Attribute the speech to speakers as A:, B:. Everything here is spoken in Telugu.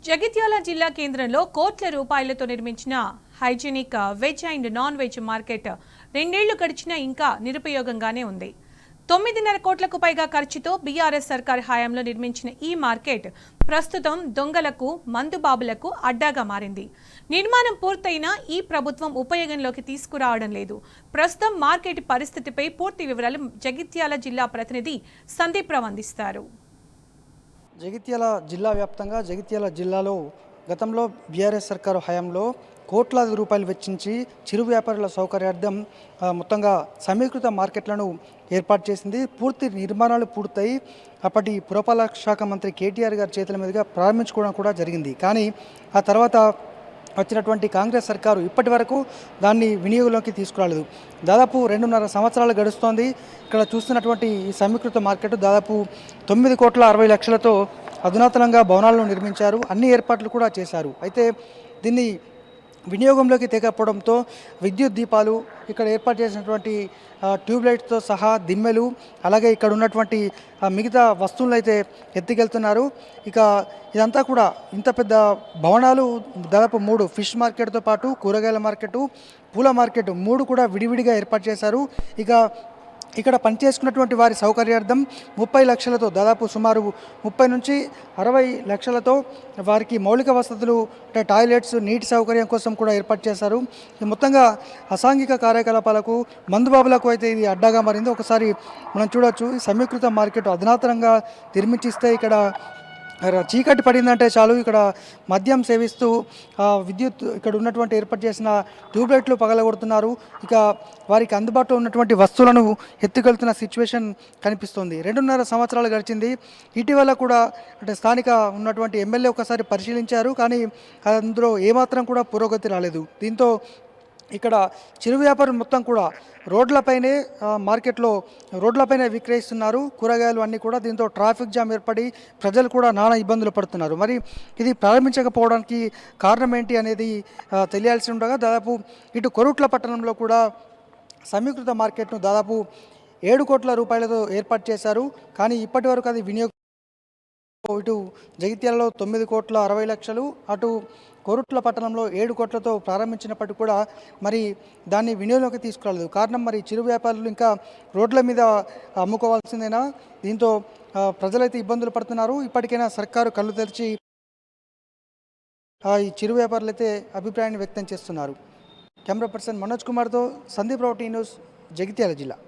A: జగిత్యాల జిల్లా కేంద్రంలో కోట్ల రూపాయలతో నిర్మించిన hygienic veg and non veg market రెండేళ్లు గడిచినా ఇంకా నిరుపయోగంగానే ఉంది. 9.5 కోట్లకు పైగా ఖర్చుతో బీఆర్ఎస్ సర్కార్ హయాంలో నిర్మించిన ఈ మార్కెట్ ప్రస్తుతం దొంగలకు, మందుబాబులకు అడ్డాగా మారింది. నిర్మాణం పూర్తయినా ఈ ప్రభుత్వం ఉపయోగంలోకి తీసుకురావడం లేదు. ప్రస్తుతం మార్కెట్ పరిస్థితిపై పూర్తి వివరాలు జగిత్యాల జిల్లా ప్రతినిధి సందీప్ రావు అందిస్తారు.
B: జగిత్యాల జిల్లా వ్యాప్తంగా జగిత్యాల జిల్లాలో గతంలో బీఆర్ఎస్ సర్కారు హయాంలో కోట్లాది రూపాయలు వెచ్చించి చిరు వ్యాపారుల సౌకర్యార్థం మొత్తంగా సమీకృత మార్కెట్లను ఏర్పాటు చేసింది. పూర్తి నిర్మాణాలు పూర్తయి అప్పటి పురపాలక శాఖ మంత్రి కేటీఆర్ గారి చేతుల మీదుగా ప్రారంభించుకోవడం కూడా జరిగింది. కానీ ఆ తర్వాత వచ్చినటువంటి కాంగ్రెస్ సర్కారు ఇప్పటి వరకు దాన్ని వినియోగంలోకి తీసుకురాలేదు. దాదాపు 2.5 సంవత్సరాలు గడుస్తోంది. ఇక్కడ చూస్తున్నటువంటి ఈ సమీకృత మార్కెట్ దాదాపు 9,60,00,000లతో అధునాతనంగా భవనాలను నిర్మించారు. అన్ని ఏర్పాట్లు కూడా చేశారు. అయితే దీన్ని వినియోగంలోకి తేకపోవడంతో విద్యుత్ దీపాలు, ఇక్కడ ఏర్పాటు చేసినటువంటి ట్యూబ్లైట్స్తో సహా దిమ్మెలు, అలాగే ఇక్కడ ఉన్నటువంటి మిగతా వస్తువులు అయితే ఎత్తుకెళ్తున్నారు. ఇక ఇదంతా కూడా ఇంత పెద్ద భవనాలు దాదాపు 3 ఫిష్ మార్కెట్తో పాటు కూరగాయల మార్కెట్, పూల మార్కెట్ 3 కూడా విడివిడిగా ఏర్పాటు చేశారు. ఇక ఇక్కడ పనిచేసుకున్నటువంటి వారి సౌకర్యార్థం 30 లక్షలతో దాదాపు సుమారు 30 నుంచి 60 లక్షలతో వారికి మౌలిక వసతులు అంటే టాయిలెట్స్, నీటి సౌకర్యం కోసం కూడా ఏర్పాటు చేశారు. మొత్తంగా అసాంఘిక కార్యకలాపాలకు, మందుబాబులకు అయితే ఇది అడ్డాగా మారింది. ఒకసారి మనం చూడవచ్చు, ఈ సమీకృత మార్కెట్ అధునాతనంగా నిర్మించిస్తే ఇక్కడ చీకటి పడిందంటే చాలు ఇక్కడ మద్యం సేవిస్తూ విద్యుత్ ఇక్కడ ఉన్నటువంటి ఏర్పాటు చేసిన ట్యూబ్లైట్లు పగలగొడుతున్నారు. ఇక వారికి అందుబాటులో ఉన్నటువంటి వస్తువులను ఎత్తుకెళ్తున్న సిచ్యువేషన్ కనిపిస్తుంది. 2.5 సంవత్సరాలు గడిచింది. ఇటీవల కూడా అంటే స్థానిక ఉన్నటువంటి ఎమ్మెల్యే ఒకసారి పరిశీలించారు, కానీ అందులో ఏమాత్రం కూడా పురోగతి రాలేదు. దీంతో ఇక్కడ చిరు వ్యాపారం మొత్తం కూడా రోడ్లపైనే మార్కెట్లో రోడ్లపైనే విక్రయిస్తున్నారు కూరగాయలు అన్నీ కూడా. దీంతో ట్రాఫిక్ జామ్ ఏర్పడి ప్రజలు కూడా నానా ఇబ్బందులు పడుతున్నారు. మరి ఇది ప్రారంభించకపోవడానికి కారణం ఏంటి అనేది తెలియాల్సి ఉండగా దాదాపు ఇటు కొరుట్ల పట్టణంలో కూడా సమీకృత మార్కెట్ను దాదాపు 7 కోట్ల రూపాయలతో ఏర్పాటు చేశారు. కానీ ఇప్పటి వరకు అది వినియోగం ఇటు జగిత్యాలలో 9,60,00,000, అటు కొరుట్ల పట్టణంలో 7 కోట్లతో ప్రారంభించినప్పటికీ కూడా మరి దాన్ని వినియోగంలోకి తీసుకురాలేదు. కారణం మరి చిరు వ్యాపారులు ఇంకా రోడ్ల మీద అమ్ముకోవాల్సిందేనా? దీంతో ప్రజలైతే ఇబ్బందులు పడుతున్నారు. ఇప్పటికైనా సర్కారు కళ్ళు తెరిచి ఈ చిరు వ్యాపారులు అయితే అభిప్రాయాన్ని వ్యక్తం చేస్తున్నారు. కెమెరా పర్సన్ మనోజ్ కుమార్తో సందీప్ రావు, టీ న్యూస్, జగిత్యాల జిల్లా.